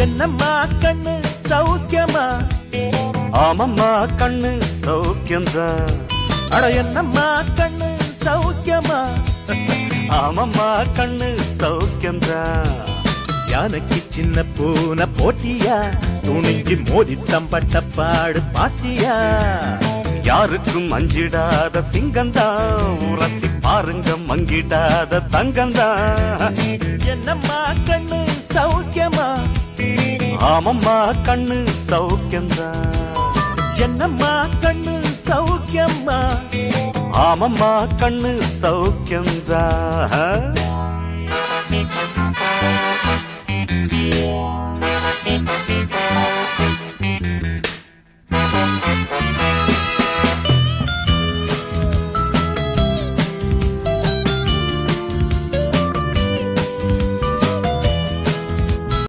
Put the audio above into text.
என்னம்மா கண்ணு சௌக்கியமா? ஆமம்மா கண்ணு சௌக்கியம்தான். அட என்னம்மா கண்ணு சௌக்கியமா? ஆமம்மா கண்ணு சௌக்கியம்தான். யானைக்கு சின்ன பூனை போட்டியா? துணிஞ்சு மோதி தம்பட்ட பாடு பாத்தியா? யாருக்கும் அஞ்சிடாத சிங்கந்தான், உரசி பாருங்க மங்கிடாத தங்கந்தான். என்னம்மா கண்ணு சௌக்கியமா? ஆமம்மா கண்ணு சௌக்கியம்தான். என்னம்மா கண்ணு சௌக்கியமா? ஆமம்மா கண்ணு சௌக்கியம்தான்.